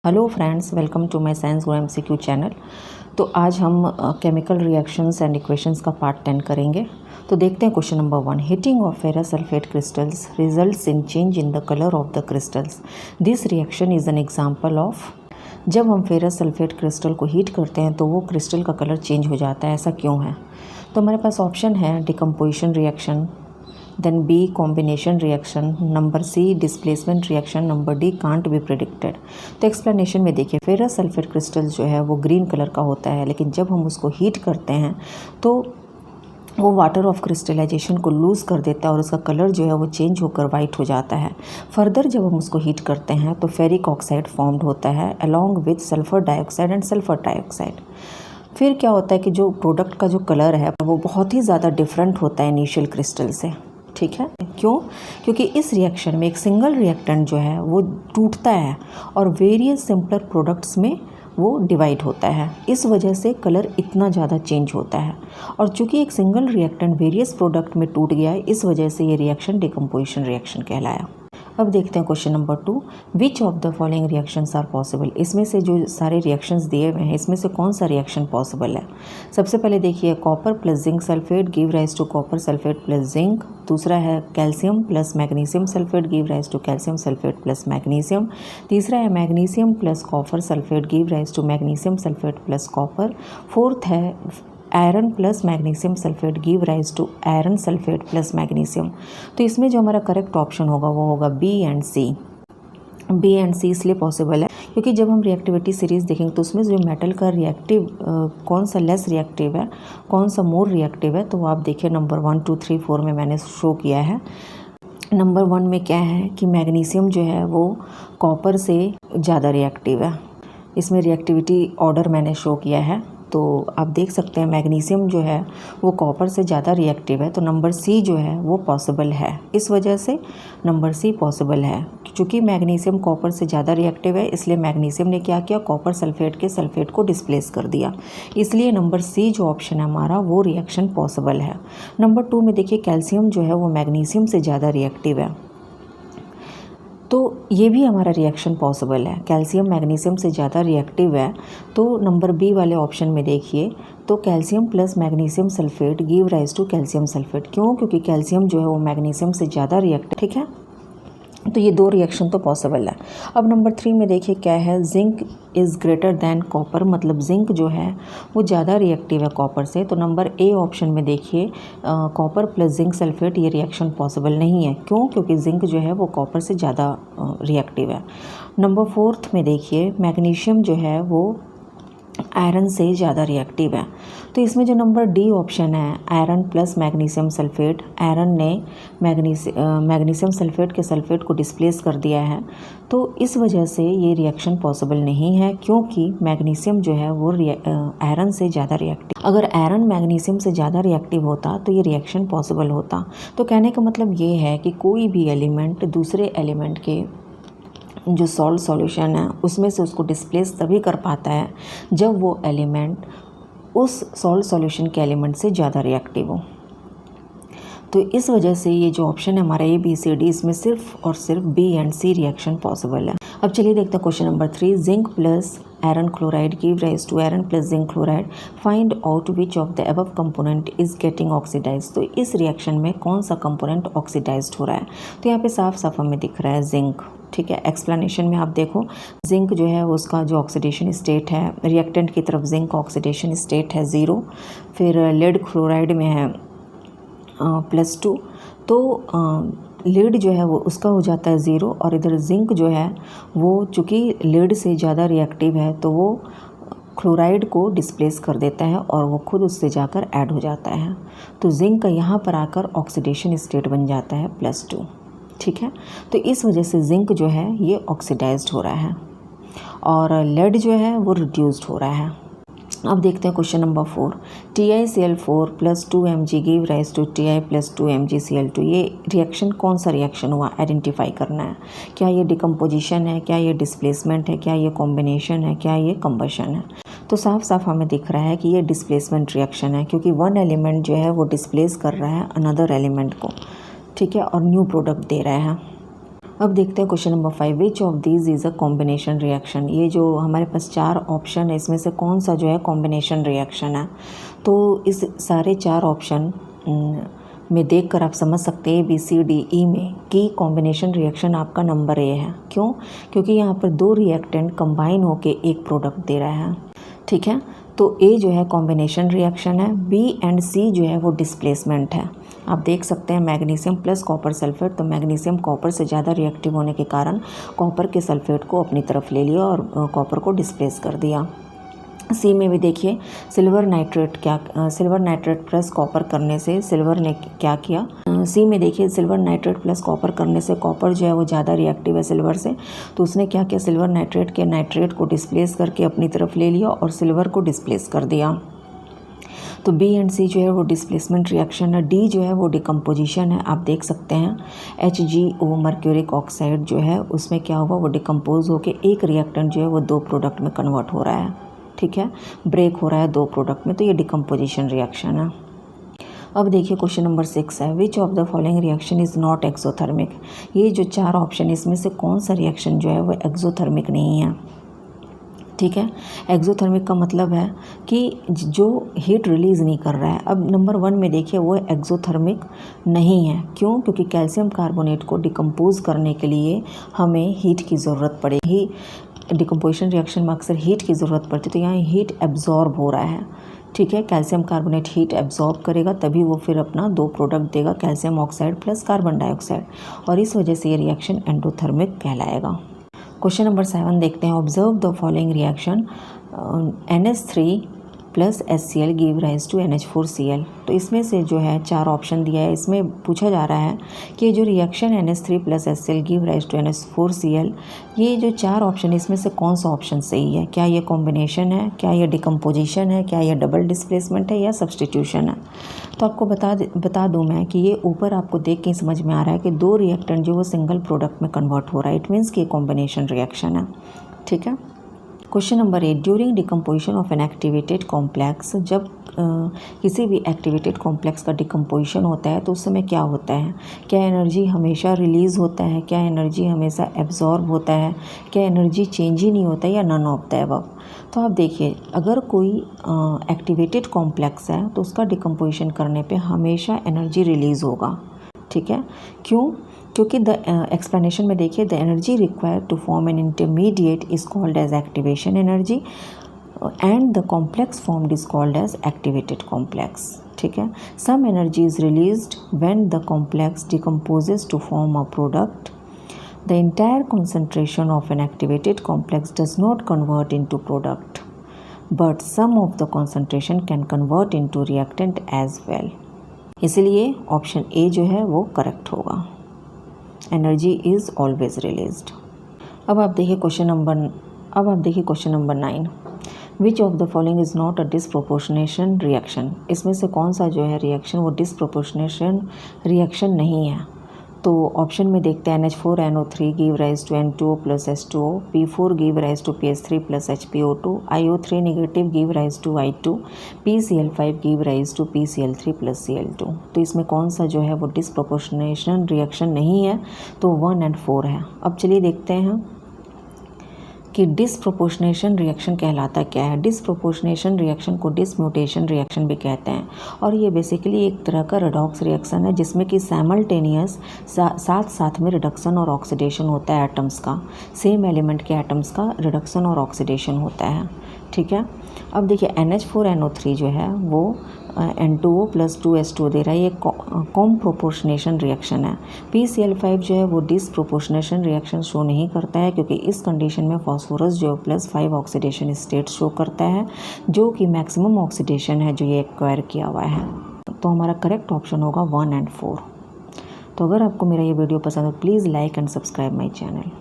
Hello friends, welcome to my science go MCQ channel. तो आज हम केमिकल रिएक्शंस एंड इक्वेशंस का part 10 करेंगे। तो देखते हैं question number 1। Heating of ferrous sulphate crystals results in change in the colour of the crystals. This reaction is an example of. जब हम फेरस सल्फेट क्रिस्टल को हीट करते हैं तो वो क्रिस्टल का कलर चेंज हो जाता है। ऐसा क्यों है? तो हमारे पास ऑप्शन है decomposition reaction, then B combination reaction, number C displacement reaction, number D can't be predicted. तो एक्सप्लेनेशन में देखिए, फेरस सल्फेट क्रिस्टल जो है वो ग्रीन कलर का होता है, लेकिन जब हम उसको हीट करते हैं तो वो वाटर ऑफ क्रिस्टलाइजेशन को लूज़ कर देता है और उसका कलर जो है वो चेंज होकर वाइट हो जाता है। फर्दर जब हम उसको हीट करते हैं तो फेरिक ऑक्साइड फॉर्म्ड होता है along with sulphur dioxide and sulphur dioxide. फिर क्या होता है कि जो प्रोडक्ट का जो कलर है वो बहुत ही ज़्यादा डिफरेंट होता है इनिशियल क्रिस्टल से। ठीक है, क्यों? क्योंकि इस रिएक्शन में एक सिंगल रिएक्टेंट जो है वो टूटता है और वेरियस सिंपलर प्रोडक्ट्स में वो डिवाइड होता है। इस वजह से कलर इतना ज़्यादा चेंज होता है। और चूंकि एक सिंगल रिएक्टेंट वेरियस प्रोडक्ट में टूट गया है, इस वजह से ये रिएक्शन डिकम्पोजिशन रिएक्शन कहलाया। अब देखते हैं question number 2। Which of the following reactions are possible. इसमें से जो सारे रिएक्शंस दिए हुए हैं इसमें से कौन सा रिएक्शन पॉसिबल है? सबसे पहले देखिए, copper plus zinc sulphate give rise to copper sulphate plus zinc. दूसरा है calcium plus magnesium sulphate give rise to calcium sulphate plus magnesium. तीसरा है magnesium plus copper sulphate give rise to magnesium sulphate plus copper. Fourth है iron plus magnesium sulphate give rise to iron sulphate plus magnesium. तो इसमें जो हमारा correct option होगा वो होगा B and C. B and C इसलिए possible है क्योंकि जब हम रिएक्टिविटी सीरीज़ देखेंगे तो उसमें जो मेटल का रिएक्टिव कौन सा लेस रिएक्टिव है, कौन सा मोर रिएक्टिव है, तो आप देखिए नंबर 1, 2, 3, 4 में मैंने शो किया है। नंबर 1 में क्या है कि मैग्नीशियम जो है वो कॉपर से ज़्यादा रिएक्टिव है। इसमें रिएक्टिविटी ऑर्डर मैंने शो किया है, तो आप देख सकते हैं मैग्नीशियम जो है वो कॉपर से ज़्यादा रिएक्टिव है, तो नंबर सी जो है वो पॉसिबल है। इस वजह से नंबर सी पॉसिबल है। चूँकि मैग्नीशियम कॉपर से ज़्यादा रिएक्टिव है इसलिए मैग्नीशियम ने क्या किया, कॉपर सल्फेट के सल्फेट को डिस्प्लेस कर दिया। इसलिए नंबर सी जो ऑप्शन है हमारा वो रिएक्शन पॉसिबल है। नंबर 2 में देखिए, कैल्शियम जो है वो मैग्नीशियम से ज़्यादा रिएक्टिव है, तो ये भी हमारा रिएक्शन पॉसिबल है। कैल्शियम मैग्नीशियम से ज़्यादा रिएक्टिव है, तो नंबर बी वाले ऑप्शन में देखिए, तो calcium plus magnesium sulphate give rise to calcium sulphate. क्यों? क्योंकि कैल्शियम जो है वो मैग्नीशियम से ज़्यादा रिएक्टिव। ठीक है, तो ये 2 रिएक्शन तो पॉसिबल है। अब नंबर 3 में देखिए क्या है, zinc is greater than copper, मतलब जिंक जो है वो ज़्यादा रिएक्टिव है कॉपर से। तो नंबर ए ऑप्शन में देखिए कॉपर प्लस जिंक सल्फेट, ये रिएक्शन पॉसिबल नहीं है। क्यों? क्योंकि जिंक जो है वो कॉपर से ज़्यादा रिएक्टिव है। नंबर 4 में देखिए मैग्नीशियम जो है वो आयरन से ज़्यादा रिएक्टिव है। तो इसमें जो नंबर डी ऑप्शन है, iron plus magnesium sulphate, iron ने मैग्नीशियम सल्फेट के सल्फेट को डिस्प्लेस कर दिया है, तो इस वजह से ये रिएक्शन पॉसिबल नहीं है। क्योंकि मैग्नीशियम जो है वो आयरन से ज़्यादा रिएक्टिव। अगर आयरन मैग्नीशियम से ज़्यादा रिएक्टिव होता तो ये रिएक्शन पॉसिबल होता। तो कहने का मतलब ये है कि कोई भी एलिमेंट दूसरे एलिमेंट के जो सॉल्ट सॉल्यूशन है उसमें से उसको डिस्प्लेस तभी कर पाता है जब वो एलिमेंट उस सॉल्ट सॉल्यूशन के एलिमेंट से ज़्यादा रिएक्टिव हो। तो इस वजह से ये जो ऑप्शन है हमारा ए बी सी डी, इसमें सिर्फ और सिर्फ B and C reaction possible है। अब चलिए देखते हैं question number 3। Zinc plus iron chloride give rise to iron plus zinc chloride, find out which of the above component is getting oxidise. तो इस रिएक्शन में कौन सा कंपोनेंट ऑक्सीडाइज्ड हो रहा है? तो यहाँ पे साफ साफ हमें दिख रहा है जिंक। ठीक है, एक्सप्लेनेशन में आप देखो, जिंक जो है उसका जो ऑक्सीडेशन स्टेट है, रिएक्टेंट की तरफ जिंक ऑक्सीडेशन स्टेट है 0, फिर लेड क्लोराइड में है +2, तो लेड जो है वो उसका हो जाता है 0, और इधर जिंक जो है वो चूँकि लेड से ज़्यादा रिएक्टिव है तो वो क्लोराइड को डिस्प्लेस कर देता है और वो खुद उससे जाकर ऐड हो जाता है। तो जिंक का यहाँ पर आकर ऑक्सीडेशन स्टेट बन जाता है +2। ठीक है, तो इस वजह से जिंक जो है ये ऑक्सीडाइज्ड हो रहा है और लेड जो है वो रिड्यूस्ड हो रहा है। अब देखते हैं question number 4। TiCl4 + 2 Mg give rise to Ti + 2 MgCl2। ये रिएक्शन कौन सा रिएक्शन हुआ, आइडेंटिफाई करना है। क्या ये डिकम्पोजिशन है, क्या ये डिस्प्लेसमेंट है, क्या ये कॉम्बिनेशन है, क्या ये कंबशन है? तो साफ साफ हमें दिख रहा है कि ये डिस्प्लेसमेंट रिएक्शन है, क्योंकि वन एलिमेंट जो है वो डिस्प्लेस कर रहा है अनदर एलिमेंट को। ठीक है, और न्यू प्रोडक्ट दे रहा है। अब देखते हैं question number 5, which of these is a combination reaction. ये जो हमारे पास 4 ऑप्शन है इसमें से कौन सा जो है कॉम्बिनेशन रिएक्शन है। तो इस सारे 4 ऑप्शन में देखकर आप समझ सकते हैं ABCDE में कि कॉम्बिनेशन रिएक्शन आपका नंबर ए है। क्यों? क्योंकि यहाँ पर 2 रिएक्टेंट कंबाइन होके एक प्रोडक्ट दे रहा है। ठीक है, तो ए जो है कॉम्बिनेशन रिएक्शन है, बी एंड सी जो है वो डिस्प्लेसमेंट है। आप देख सकते हैं मैग्नीशियम प्लस कॉपर सल्फेट, तो मैग्नीशियम कॉपर से ज़्यादा रिएक्टिव होने के कारण कॉपर के सल्फेट को अपनी तरफ ले लिया और कॉपर को डिस्प्लेस कर दिया। सी में भी देखिए सिल्वर नाइट्रेट प्लस कॉपर करने से सिल्वर ने क्या किया। सी में देखिए सिल्वर नाइट्रेट प्लस कॉपर करने से कॉपर जो है वो ज़्यादा रिएक्टिव है सिल्वर से, तो उसने क्या किया, सिल्वर नाइट्रेट के नाइट्रेट को डिस्प्लेस करके अपनी तरफ ले लिया और सिल्वर को डिस्प्लेस कर दिया। तो बी एंड सी जो है वो डिस्प्लेसमेंट रिएक्शन है। डी जो है वो डिकम्पोजिशन है। आप देख सकते हैं HgO मर्क्यूरिक ऑक्साइड जो है उसमें क्या हुआ, वो डिकम्पोज होकर एक रिएक्टेंट जो है वो 2 प्रोडक्ट में कन्वर्ट हो रहा है। ठीक है, ब्रेक हो रहा है 2 प्रोडक्ट में, तो ये डिकम्पोजिशन रिएक्शन है। अब देखिए क्वेश्चन नंबर 6 है, विच of the following reaction is not exothermic. ये जो 4 ऑप्शन इसमें से कौन सा रिएक्शन जो है वो एक्सोथर्मिक नहीं है। ठीक है, एक्सोथर्मिक का मतलब है कि जो हीट रिलीज़ नहीं कर रहा है। अब नंबर 1 में देखिए वो एक्सोथर्मिक नहीं है। क्यों? क्योंकि कैल्शियम कार्बोनेट को डिकम्पोज करने के लिए हमें हीट की ज़रूरत पड़ेगी। डिकम्पोजिशन रिएक्शन में अक्सर हीट की ज़रूरत पड़ती है, तो यहाँ हीट एब्जॉर्ब हो रहा है। ठीक है, कैल्शियम कार्बोनेट हीट एब्जॉर्ब करेगा तभी वो फिर अपना 2 प्रोडक्ट देगा, calcium oxide plus carbon dioxide, और इस वजह से ये रिएक्शन एंडोथर्मिक कहलाएगा। क्वेश्चन नंबर 7 देखते हैं, observe the following reaction NH3 plus HCl give rise to NH4Cl। तो इसमें से जो है 4 ऑप्शन दिया है, इसमें पूछा जा रहा है कि जो reaction NH3 plus HCl give rise to NH4Cl, ये जो 4 ऑप्शन इसमें से कौन सा ऑप्शन सही है। क्या ये कॉम्बिनेशन है, क्या ये डिकम्पोजिशन है, क्या ये डबल डिस्प्लेसमेंट है या सब्सटीट्यूशन है। तो आपको बता दूं मैं कि ये ऊपर आपको देख के समझ में आ रहा है कि 2 रिएक्टेंट जो वो सिंगल प्रोडक्ट में कन्वर्ट हो रहा है, इट मीन्स कि कॉम्बिनेशन रिएक्शन है। ठीक है, question number 8, during decomposition of an activated complex, जब किसी भी एक्टिवेटेड कॉम्प्लेक्स का डिकम्पोजिशन होता है तो उस समय क्या होता है। क्या एनर्जी हमेशा रिलीज़ होता है, क्या एनर्जी हमेशा एब्जॉर्ब होता है, क्या एनर्जी चेंज ही नहीं होता है, या नन ऑफ द अबव। तो आप देखिए अगर कोई एक्टिवेटेड कॉम्प्लेक्स है तो उसका डिकम्पोजिशन करने पे हमेशा एनर्जी रिलीज़ होगा। ठीक है, क्यों? क्योंकि द एक्सप्लेनेशन में देखिए the energy required to form an intermediate is called as activation energy and the complex formed is called as activated complex. ठीक है, some energy is released when the complex decomposes to form a product. The entire concentration of an activated complex does not convert into product, but some of the concentration can convert into reactant as well. इसलिए option A जो है वो correct होगा। Energy is always released. अब आप देखिए question number 9, which of the following is not a disproportionation reaction. इसमें से कौन सा जो है रिएक्शन वो डिसप्रोपोर्शनेशन रिएक्शन नहीं है। तो ऑप्शन में देखते हैं NH4NO3 give rise to N2O plus H2O, P4 give rise to PH3 plus HPO2, IO3 negative give rise to I2, PCl5 give rise to PCl3 plus Cl2। तो इसमें कौन सा जो है वो डिसप्रोपोर्शनेशन रिएक्शन नहीं है, तो 1 और 4 है। अब चलिए देखते हैं कि डिसप्रोपोर्शनेशन रिएक्शन कहलाता क्या है। डिसप्रोपोर्शनेशन रिएक्शन को डिसम्यूटेशन रिएक्शन भी कहते हैं, और ये बेसिकली एक तरह का रेडॉक्स रिएक्शन है जिसमें कि साइमल्टेनियस साथ में रिडक्शन और ऑक्सीडेशन होता है एटम्स का, सेम एलिमेंट के एटम्स का रिडक्शन और ऑक्सीडेशन होता है। ठीक है, अब देखिए NH4NO3 जो है वो N2O प्लस 2H2O दे रहा है, ये कॉम प्रोपोर्शनेशन रिएक्शन है। PCl5 जो है वो डिसप्रोपोर्शनेशन रिएक्शन शो नहीं करता है, क्योंकि इस कंडीशन में फॉस्फोरस जो +5 ऑक्सीडेशन स्टेट शो करता है, जो कि मैक्सिमम ऑक्सीडेशन है जो ये एक्वायर किया हुआ है। तो हमारा करेक्ट ऑप्शन होगा 1 और 4। तो अगर आपको मेरा ये वीडियो पसंद हो please like and subscribe my channel.